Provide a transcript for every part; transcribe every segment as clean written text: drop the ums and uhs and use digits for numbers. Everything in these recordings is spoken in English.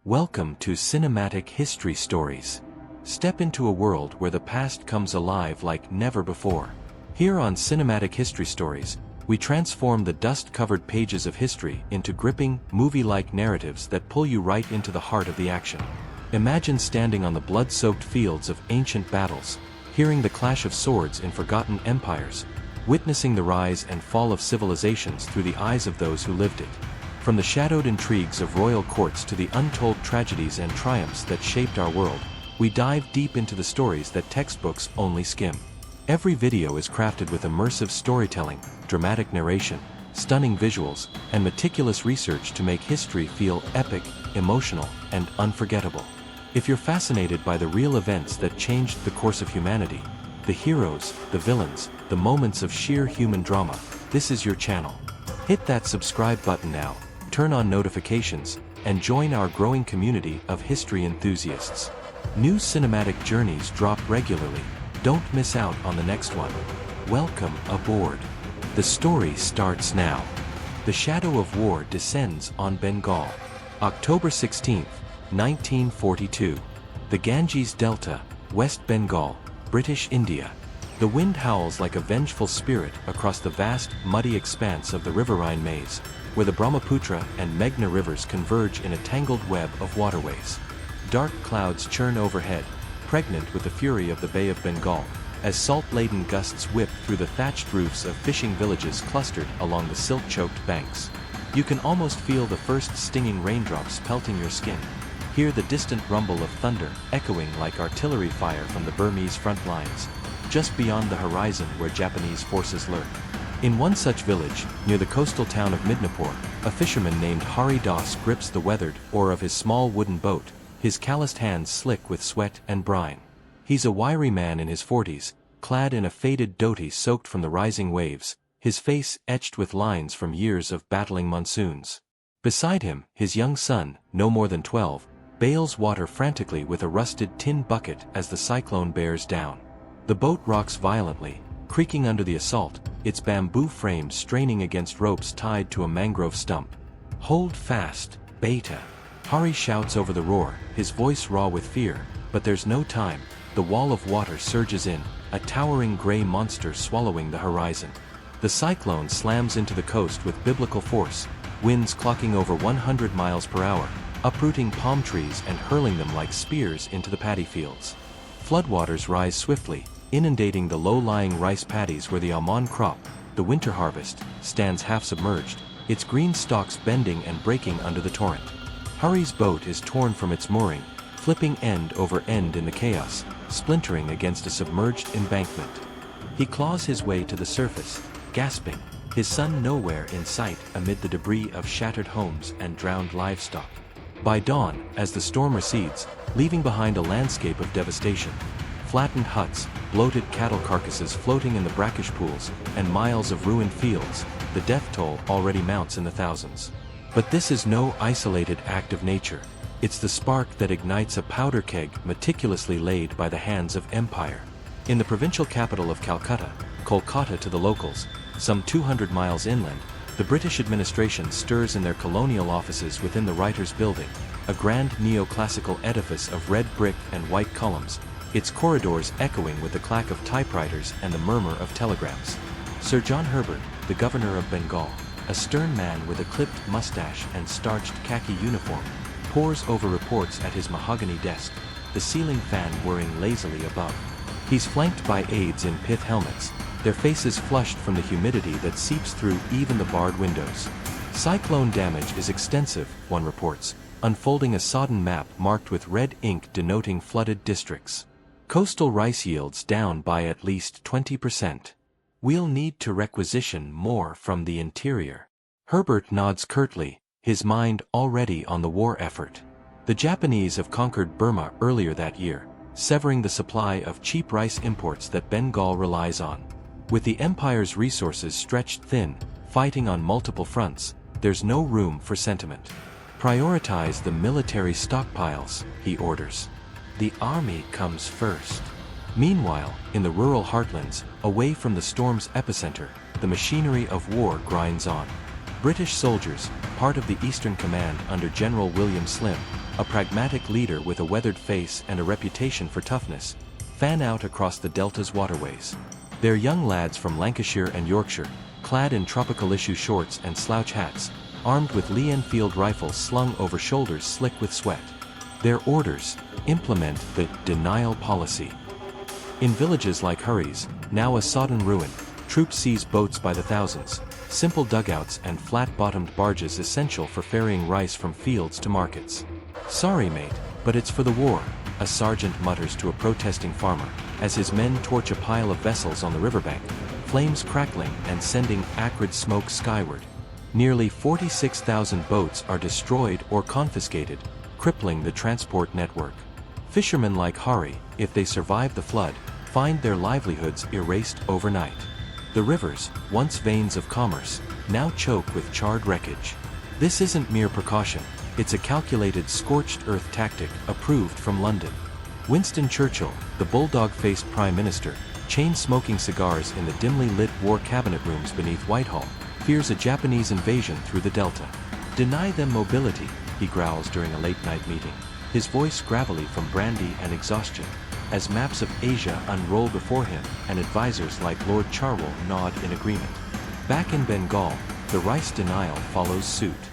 Welcome to Cinematic History Stories. Step into a world where the past comes alive like never before. Here on Cinematic History Stories, we transform the dust-covered pages of history into gripping, movie-like narratives that pull you right into the heart of the action. Imagine standing on the blood-soaked fields of ancient battles, hearing the clash of swords in forgotten empires, witnessing the rise and fall of civilizations through the eyes of those who lived it. From the shadowed intrigues of royal courts to the untold tragedies and triumphs that shaped our world, we dive deep into the stories that textbooks only skim. Every video is crafted with immersive storytelling, dramatic narration, stunning visuals, and meticulous research to make history feel epic, emotional, and unforgettable. If you're fascinated by the real events that changed the course of humanity, the heroes, the villains, the moments of sheer human drama, this is your channel. Hit that subscribe button now, turn on notifications, and join our growing community of history enthusiasts. New cinematic journeys drop regularly. Don't miss out on the next one. Welcome aboard. The story starts now. The shadow of war descends on Bengal. October 16, 1942. The Ganges Delta, West Bengal, British India. The wind howls like a vengeful spirit across the vast, muddy expanse of the riverine maze, where the Brahmaputra and Meghna rivers converge in a tangled web of waterways. Dark clouds churn overhead, pregnant with the fury of the Bay of Bengal, as salt-laden gusts whip through the thatched roofs of fishing villages clustered along the silt-choked banks. You can almost feel the first stinging raindrops pelting your skin. Hear the distant rumble of thunder echoing like artillery fire from the Burmese front lines, just beyond the horizon where Japanese forces lurk. In one such village, near the coastal town of Midnapore, a fisherman named Hari Das grips the weathered oar of his small wooden boat, his calloused hands slick with sweat and brine. He's a wiry man in his 40s, clad in a faded dhoti soaked from the rising waves, his face etched with lines from years of battling monsoons. Beside him, his young son, no more than 12, bails water frantically with a rusted tin bucket as the cyclone bears down. The boat rocks violently, creaking under the assault, its bamboo frame straining against ropes tied to a mangrove stump. "Hold fast, beta!" Hari shouts over the roar, his voice raw with fear, but there's no time. The wall of water surges in, a towering gray monster swallowing the horizon. The cyclone slams into the coast with biblical force, winds clocking over 100 miles per hour, uprooting palm trees and hurling them like spears into the paddy fields. Floodwaters rise swiftly, inundating the low-lying rice paddies where the almond crop, the winter harvest, stands half-submerged, its green stalks bending and breaking under the torrent. Hari's boat is torn from its mooring, flipping end over end in the chaos, splintering against a submerged embankment. He claws his way to the surface, gasping, his son nowhere in sight amid the debris of shattered homes and drowned livestock. By dawn, as the storm recedes, leaving behind a landscape of devastation, flattened huts, bloated cattle carcasses floating in the brackish pools, and miles of ruined fields, the death toll already mounts in the thousands. But this is no isolated act of nature. It's the spark that ignites a powder keg meticulously laid by the hands of empire. In the provincial capital of Calcutta, Kolkata to the locals, some 200 miles inland, the British administration stirs in their colonial offices within the Writers' Building, a grand neoclassical edifice of red brick and white columns, its corridors echoing with the clack of typewriters and the murmur of telegrams. Sir John Herbert, the governor of Bengal, a stern man with a clipped mustache and starched khaki uniform, pores over reports at his mahogany desk, the ceiling fan whirring lazily above. He's flanked by aides in pith helmets, their faces flushed from the humidity that seeps through even the barred windows. Cyclone damage is extensive, one reports, unfolding a sodden map marked with red ink denoting flooded districts. Coastal rice yields down by at least 20%. We'll need to requisition more from the interior. Herbert nods curtly, his mind already on the war effort. The Japanese have conquered Burma earlier that year, severing the supply of cheap rice imports that Bengal relies on. With the empire's resources stretched thin, fighting on multiple fronts, there's no room for sentiment. Prioritize the military stockpiles, he orders. The army comes first. Meanwhile, in the rural heartlands, away from the storm's epicenter, the machinery of war grinds on. British soldiers, part of the Eastern Command under General William Slim, a pragmatic leader with a weathered face and a reputation for toughness, fan out across the Delta's waterways. They're young lads from Lancashire and Yorkshire, clad in tropical issue shorts and slouch hats, armed with Lee Enfield rifles slung over shoulders slick with sweat. Their orders: implement the denial policy. In villages like Hyperinflation, now a sodden ruin, troops seize boats by the thousands, simple dugouts and flat-bottomed barges essential for ferrying rice from fields to markets. "Sorry mate, but it's for the war," a sergeant mutters to a protesting farmer, as his men torch a pile of vessels on the riverbank, flames crackling and sending acrid smoke skyward. Nearly 46,000 boats are destroyed or confiscated, crippling the transport network. Fishermen like Hari, if they survive the flood, find their livelihoods erased overnight. The rivers, once veins of commerce, now choke with charred wreckage. This isn't mere precaution, it's a calculated scorched earth tactic approved from London. Winston Churchill, the bulldog-faced Prime Minister, chain-smoking cigars in the dimly lit war cabinet rooms beneath Whitehall, fears a Japanese invasion through the Delta. "Deny them mobility," he growls during a late-night meeting, his voice gravelly from brandy and exhaustion, as maps of Asia unroll before him and advisors like Lord Charwell nod in agreement. Back in Bengal, the rice denial follows suit.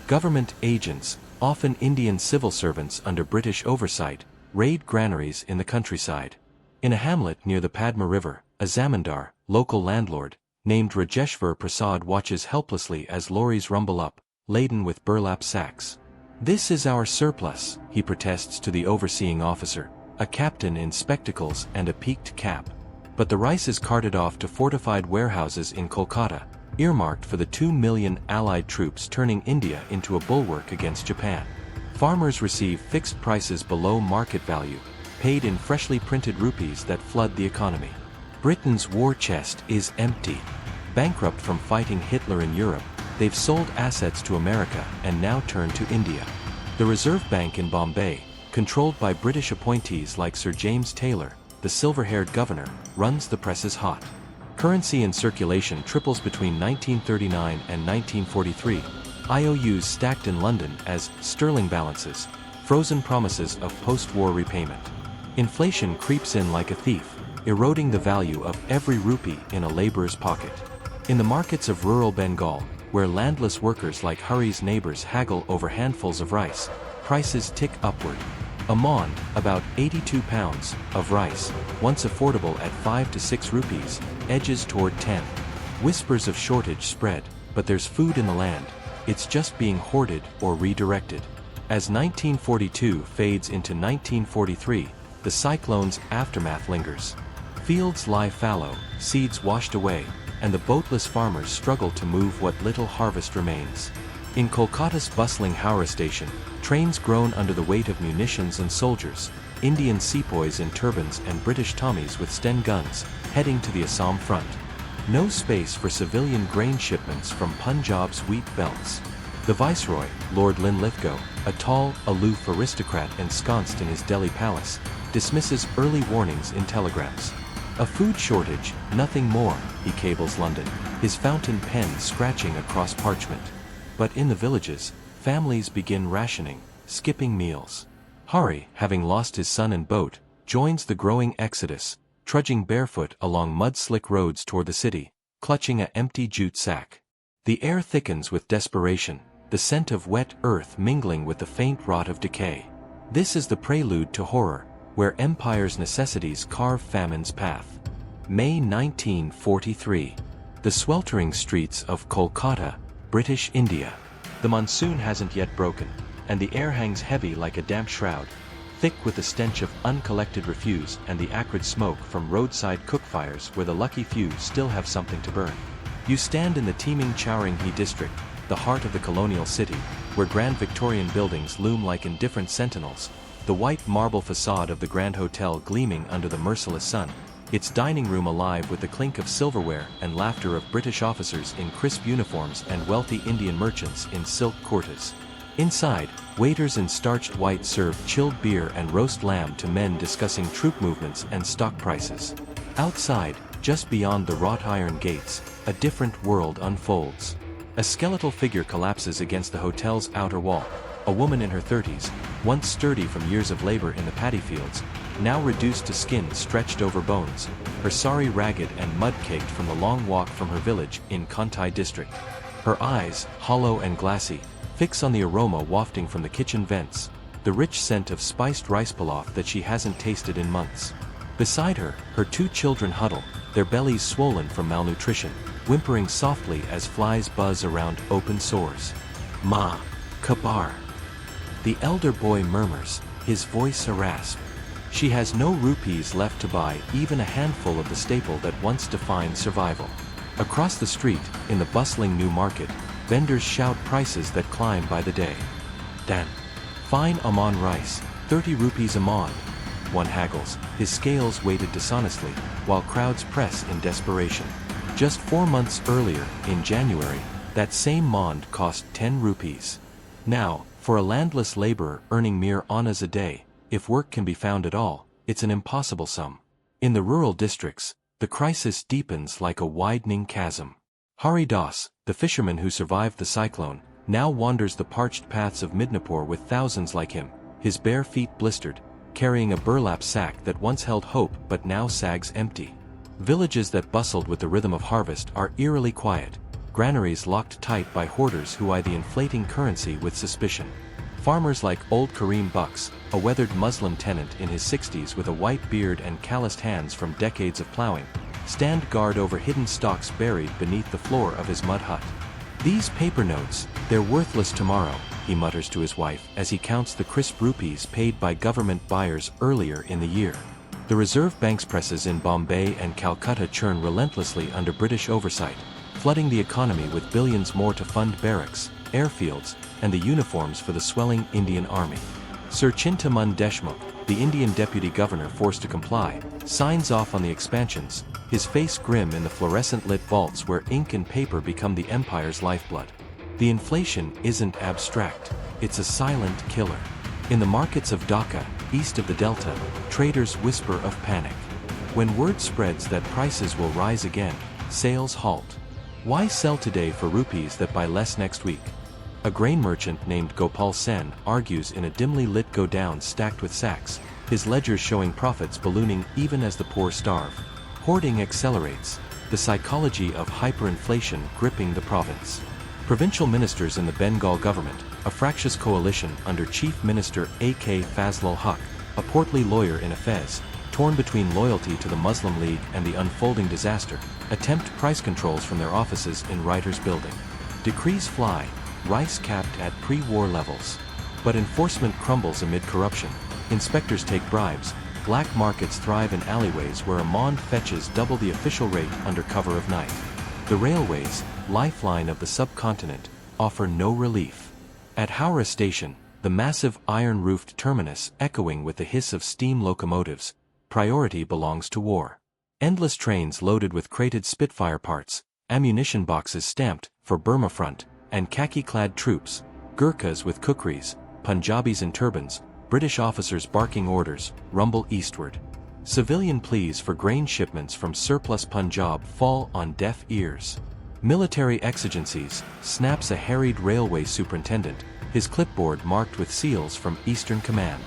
Government agents, often Indian civil servants under British oversight, raid granaries in the countryside. In a hamlet near the Padma River, a zamindar, local landlord, named Rajeshwar Prasad watches helplessly as lorries rumble up, laden with burlap sacks. "This is our surplus," he protests to the overseeing officer, a captain in spectacles and a peaked cap. But the rice is carted off to fortified warehouses in Kolkata, earmarked for the 2 million Allied troops turning India into a bulwark against Japan. Farmers receive fixed prices below market value, paid in freshly printed rupees that flood the economy. Britain's war chest is empty. Bankrupt from fighting Hitler in Europe, they've sold assets to America and now turn to India. The Reserve Bank in Bombay, controlled by British appointees like Sir James Taylor, the silver-haired governor, runs the presses hot. Currency in circulation triples between 1939 and 1943, IOUs stacked in London as sterling balances, frozen promises of post-war repayment. Inflation creeps in like a thief, eroding the value of every rupee in a laborer's pocket. In the markets of rural Bengal, where landless workers like Hari's neighbors haggle over handfuls of rice, prices tick upward. A maund, about 82 pounds, of rice, once affordable at 5 to 6 rupees, edges toward 10. Whispers of shortage spread, but there's food in the land, it's just being hoarded or redirected. As 1942 fades into 1943, the cyclone's aftermath lingers. Fields lie fallow, seeds washed away, and the boatless farmers struggle to move what little harvest remains. In Kolkata's bustling Howrah station, trains groan under the weight of munitions and soldiers, Indian sepoys in turbans and British Tommies with Sten guns, heading to the Assam front. No space for civilian grain shipments from Punjab's wheat belts. The Viceroy, Lord Linlithgow, a tall, aloof aristocrat ensconced in his Delhi palace, dismisses early warnings in telegrams. "A food shortage, nothing more," he cables London, his fountain pen scratching across parchment. But in the villages, families begin rationing, skipping meals. Hari, having lost his son and boat, joins the growing exodus, trudging barefoot along mud-slick roads toward the city, clutching an empty jute sack. The air thickens with desperation, the scent of wet earth mingling with the faint rot of decay. This is the prelude to horror, where empire's necessities carve famine's path. May 1943. The sweltering streets of Kolkata, British India. The monsoon hasn't yet broken, and the air hangs heavy like a damp shroud, thick with the stench of uncollected refuse and the acrid smoke from roadside cookfires where the lucky few still have something to burn. You stand in the teeming Chowringhe district, the heart of the colonial city, where grand Victorian buildings loom like indifferent sentinels, the white marble facade of the Grand Hotel gleaming under the merciless sun, its dining room alive with the clink of silverware and laughter of British officers in crisp uniforms and wealthy Indian merchants in silk kurtas. Inside, waiters in starched white serve chilled beer and roast lamb to men discussing troop movements and stock prices. Outside, just beyond the wrought iron gates, a different world unfolds. A skeletal figure collapses against the hotel's outer wall, a woman in her 30s, once sturdy from years of labor in the paddy fields, now reduced to skin stretched over bones, her sari ragged and mud-caked from the long walk from her village in Kantai district. Her eyes, hollow and glassy, fix on the aroma wafting from the kitchen vents, the rich scent of spiced rice pilaf that she hasn't tasted in months. Beside her, her 2 children huddle, their bellies swollen from malnutrition, whimpering softly as flies buzz around open sores. Ma, kabar. The elder boy murmurs, his voice a rasp. She has no rupees left to buy even a handful of the staple that once defined survival. Across the street, in the bustling new market, vendors shout prices that climb by the day. Dan. Fine Amman rice, 30 rupees a maund. One haggles, his scales weighted dishonestly, while crowds press in desperation. Just 4 months earlier, in January, that same maund cost 10 rupees. Now, for a landless laborer earning mere annas a day, if work can be found at all, it's an impossible sum. In the rural districts, the crisis deepens like a widening chasm. Hari Das, the fisherman who survived the cyclone, now wanders the parched paths of Midnapore with thousands like him, his bare feet blistered, carrying a burlap sack that once held hope but now sags empty. Villages that bustled with the rhythm of harvest are eerily quiet, granaries locked tight by hoarders who eye the inflating currency with suspicion. Farmers like old Kareem Bucks, a weathered Muslim tenant in his 60s with a white beard and calloused hands from decades of plowing, stand guard over hidden stocks buried beneath the floor of his mud hut. These paper notes, they're worthless tomorrow, he mutters to his wife as he counts the crisp rupees paid by government buyers earlier in the year. The Reserve Bank's presses in Bombay and Calcutta churn relentlessly under British oversight, flooding the economy with billions more to fund barracks, airfields, and the uniforms for the swelling Indian Army. Sir Chintaman Deshmukh, the Indian deputy governor forced to comply, signs off on the expansions, his face grim in the fluorescent-lit vaults where ink and paper become the empire's lifeblood. The inflation isn't abstract, it's a silent killer. In the markets of Dhaka, east of the Delta, traders whisper of panic. When word spreads that prices will rise again, sales halt. Why sell today for rupees that buy less next week? A grain merchant named Gopal Sen argues in a dimly lit godown stacked with sacks, his ledgers showing profits ballooning even as the poor starve. Hoarding accelerates, the psychology of hyperinflation gripping the province. Provincial ministers in the Bengal government, a fractious coalition under Chief Minister A.K. Fazlul Huq, a portly lawyer in a fez, torn between loyalty to the Muslim League and the unfolding disaster, attempt price controls from their offices in Reuters building. Decrees fly, rice capped at pre-war levels. But enforcement crumbles amid corruption, inspectors take bribes, black markets thrive in alleyways where a maund fetches double the official rate under cover of night. The railways, lifeline of the subcontinent, offer no relief. At Howrah station, the massive iron-roofed terminus echoing with the hiss of steam locomotives, priority belongs to war. Endless trains loaded with crated Spitfire parts, ammunition boxes stamped, for Burma front, and khaki-clad troops, Gurkhas with kukris, Punjabis in turbans, British officers barking orders, rumble eastward. Civilian pleas for grain shipments from surplus Punjab fall on deaf ears. Military exigencies, snaps a harried railway superintendent, his clipboard marked with seals from Eastern Command.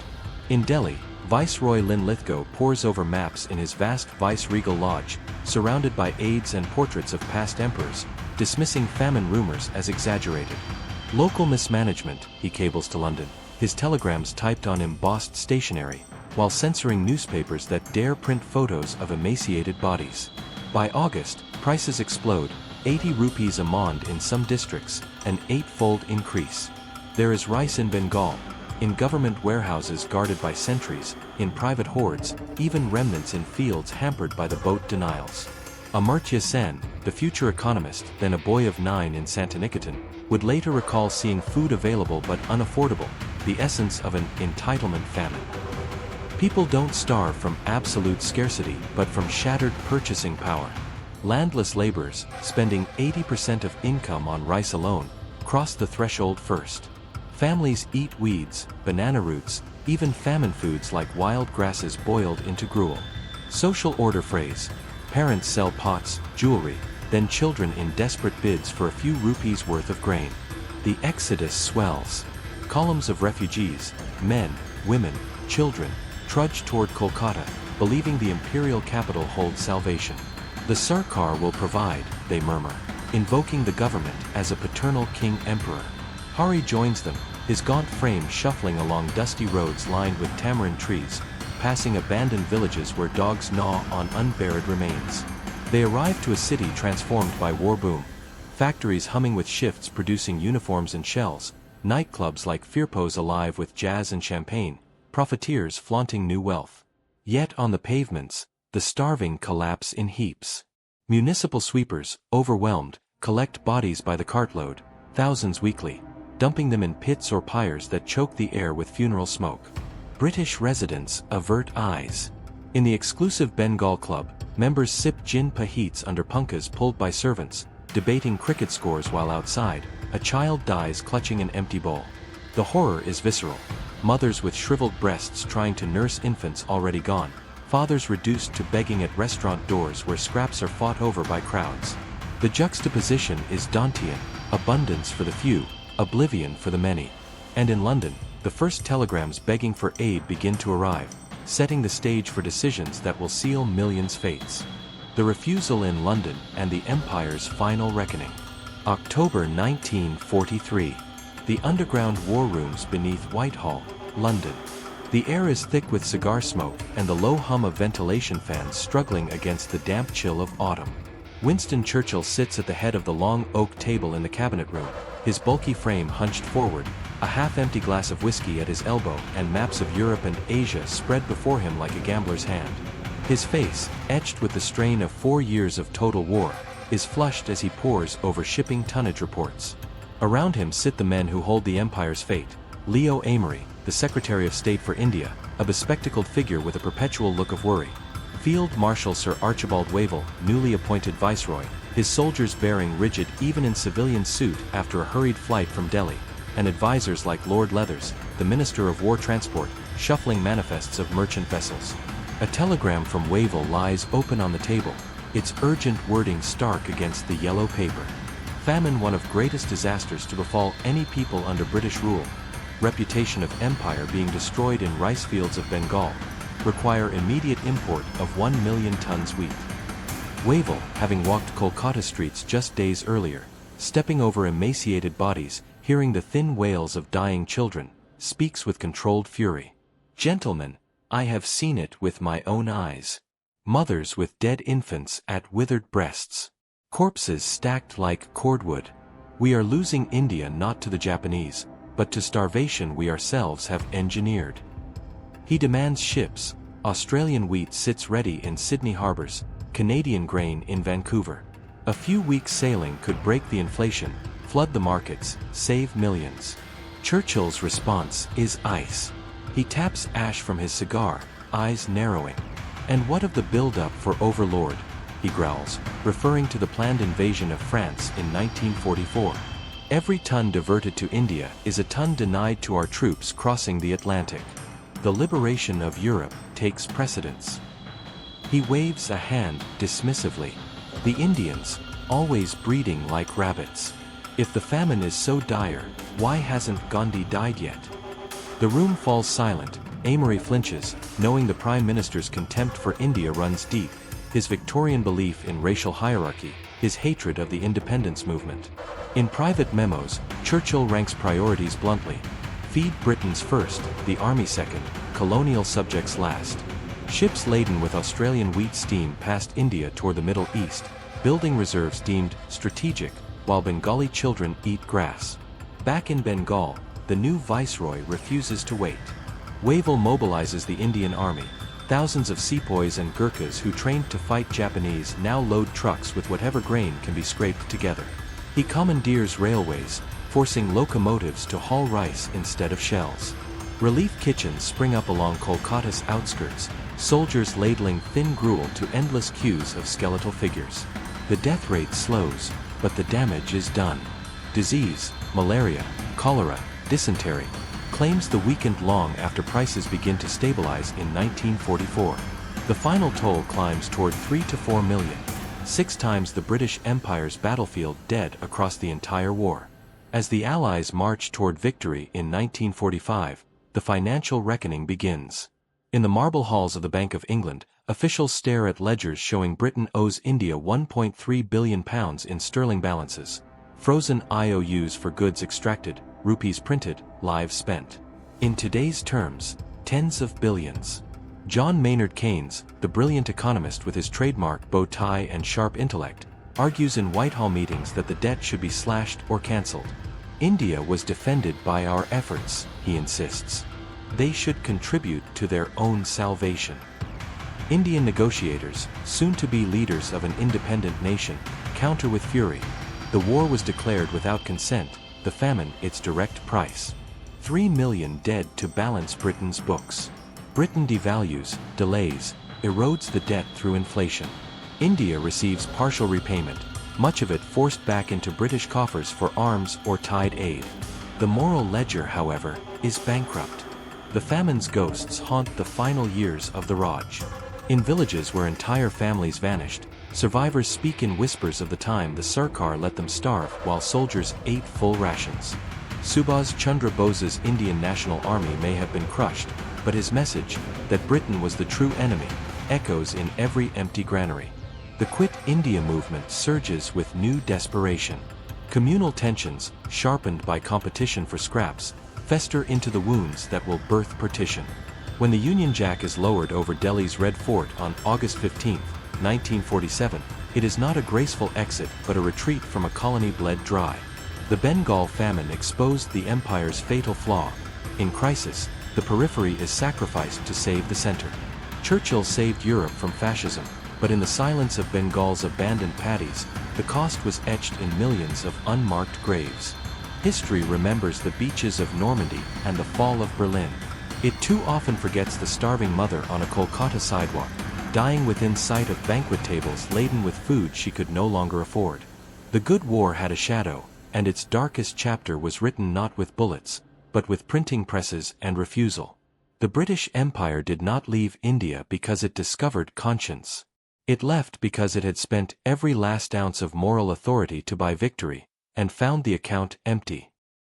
In Delhi, Viceroy Linlithgow pores over maps in his vast vice-regal lodge, surrounded by aides and portraits of past emperors, dismissing famine rumors as exaggerated. Local mismanagement, he cables to London, his telegrams typed on embossed stationery, while censoring newspapers that dare print photos of emaciated bodies. By August, prices explode, 80 rupees a maund in some districts, an 8-fold increase. There is rice in Bengal, in government warehouses guarded by sentries, in private hoards, even remnants in fields hampered by the boat denials. Amartya Sen, the future economist, then a boy of 9 in Santiniketan, would later recall seeing food available but unaffordable, the essence of an entitlement famine. People don't starve from absolute scarcity but from shattered purchasing power. Landless laborers, spending 80% of income on rice alone, cross the threshold first. Families eat weeds, banana roots, even famine foods like wild grasses boiled into gruel. Social order phrase. Parents sell pots, jewelry, then children in desperate bids for a few rupees worth of grain. The exodus swells. Columns of refugees, men, women, children, trudge toward Kolkata, believing the imperial capital holds salvation. The Sarkar will provide, they murmur, invoking the government as a paternal king-emperor. Hari joins them, his gaunt frame shuffling along dusty roads lined with tamarind trees, passing abandoned villages where dogs gnaw on unburied remains. They arrive to a city transformed by war boom. Factories humming with shifts producing uniforms and shells, nightclubs like Firpos alive with jazz and champagne, profiteers flaunting new wealth. Yet on the pavements, the starving collapse in heaps. Municipal sweepers, overwhelmed, collect bodies by the cartload, thousands weekly, dumping them in pits or pyres that choke the air with funeral smoke. British residents avert eyes. In the exclusive Bengal club, members sip gin paheets under punkas pulled by servants, debating cricket scores while outside, a child dies clutching an empty bowl. The horror is visceral. Mothers with shriveled breasts trying to nurse infants already gone. Fathers reduced to begging at restaurant doors where scraps are fought over by crowds. The juxtaposition is Dantean, abundance for the few, oblivion for the many. And in London, the first telegrams begging for aid begin to arrive, setting the stage for decisions that will seal millions' fates. The refusal in London and the Empire's final reckoning. October 1943. The underground war rooms beneath Whitehall, London. The air is thick with cigar smoke and the low hum of ventilation fans struggling against the damp chill of autumn. Winston Churchill sits at the head of the long oak table in the cabinet room, his bulky frame hunched forward, a half-empty glass of whiskey at his elbow and maps of Europe and Asia spread before him like a gambler's hand. His face, etched with the strain of 4 years of total war, is flushed as he pores over shipping tonnage reports. Around him sit the men who hold the Empire's fate. Leo Amory, the Secretary of State for India, a bespectacled figure with a perpetual look of worry. Field Marshal Sir Archibald Wavell, newly appointed Viceroy, his soldiers bearing rigid even in civilian suit after a hurried flight from Delhi, and advisors like Lord Leathers, the Minister of War Transport, shuffling manifests of merchant vessels. A telegram from Wavell lies open on the table, its urgent wording stark against the yellow paper. Famine, one of greatest disasters to befall any people under British rule. Reputation of empire being destroyed in rice fields of Bengal. Require immediate import of 1 million tons wheat. Wavell, having walked Kolkata streets just days earlier, stepping over emaciated bodies, hearing the thin wails of dying children, speaks with controlled fury. Gentlemen, I have seen it with my own eyes. Mothers with dead infants at withered breasts. Corpses stacked like cordwood. We are losing India not to the Japanese, but to starvation we ourselves have engineered. He demands ships. Australian wheat sits ready in Sydney harbors, Canadian grain in Vancouver. A few weeks sailing could break the inflation, flood the markets, save millions. Churchill's response is ice. He taps ash from his cigar, eyes narrowing. And what of the build-up for Overlord? He growls, referring to the planned invasion of France in 1944. Every ton diverted to India is a ton denied to our troops crossing the Atlantic. The liberation of Europe takes precedence. He waves a hand dismissively. The Indians, always breeding like rabbits. If the famine is so dire, why hasn't Gandhi died yet? The room falls silent. Amory flinches, knowing the Prime Minister's contempt for India runs deep, his Victorian belief in racial hierarchy, his hatred of the independence movement. In private memos, Churchill ranks priorities bluntly. Feed Britons first, the army second, colonial subjects last. Ships laden with Australian wheat steam past India toward the Middle East, building reserves deemed strategic, while Bengali children eat grass. Back in Bengal, the new viceroy refuses to wait. Wavell mobilizes the Indian army. Thousands of sepoys and Gurkhas who trained to fight Japanese now load trucks with whatever grain can be scraped together. He commandeers railways, forcing locomotives to haul rice instead of shells. Relief kitchens spring up along Kolkata's outskirts, soldiers ladling thin gruel to endless queues of skeletal figures. The death rate slows, but the damage is done. Disease, malaria, cholera, dysentery, claims the weakened long after prices begin to stabilize in 1944. The final toll climbs toward 3 to 4 million, 6 times the British Empire's battlefield dead across the entire war. As the Allies march toward victory in 1945, the financial reckoning begins. In the marble halls of the Bank of England, officials stare at ledgers showing Britain owes India £1.3 billion in sterling balances. Frozen IOUs for goods extracted, rupees printed, lives spent. In today's terms, tens of billions. John Maynard Keynes, the brilliant economist with his trademark bow tie and sharp intellect, argues in Whitehall meetings that the debt should be slashed or cancelled. India was defended by our efforts, he insists. They should contribute to their own salvation. Indian negotiators, soon to be leaders of an independent nation, counter with fury. The war was declared without consent, the famine its direct price. 3 million dead to balance Britain's books. Britain devalues, delays, erodes the debt through inflation. India receives partial repayment, much of it forced back into British coffers for arms or tide aid. The moral ledger, however, is bankrupt. The famine's ghosts haunt the final years of the Raj. In villages where entire families vanished, survivors speak in whispers of the time the Sarkar let them starve while soldiers ate full rations. Subhas Chandra Bose's Indian National Army may have been crushed, but his message, that Britain was the true enemy, echoes in every empty granary. The Quit India movement surges with new desperation. Communal tensions, sharpened by competition for scraps, fester into the wounds that will birth partition. When the Union Jack is lowered over Delhi's Red Fort on August 15, 1947, it is not a graceful exit but a retreat from a colony bled dry. The Bengal famine exposed the empire's fatal flaw. In crisis, the periphery is sacrificed to save the center. Churchill saved Europe from fascism, but in the silence of Bengal's abandoned paddies, the cost was etched in millions of unmarked graves. History remembers the beaches of Normandy and the fall of Berlin. It too often forgets the starving mother on a Kolkata sidewalk, dying within sight of banquet tables laden with food she could no longer afford. The Good War had a shadow, and its darkest chapter was written not with bullets, but with printing presses and refusal. The British Empire did not leave India because it discovered conscience. It left because it had spent every last ounce of moral authority to buy victory, and found the account empty.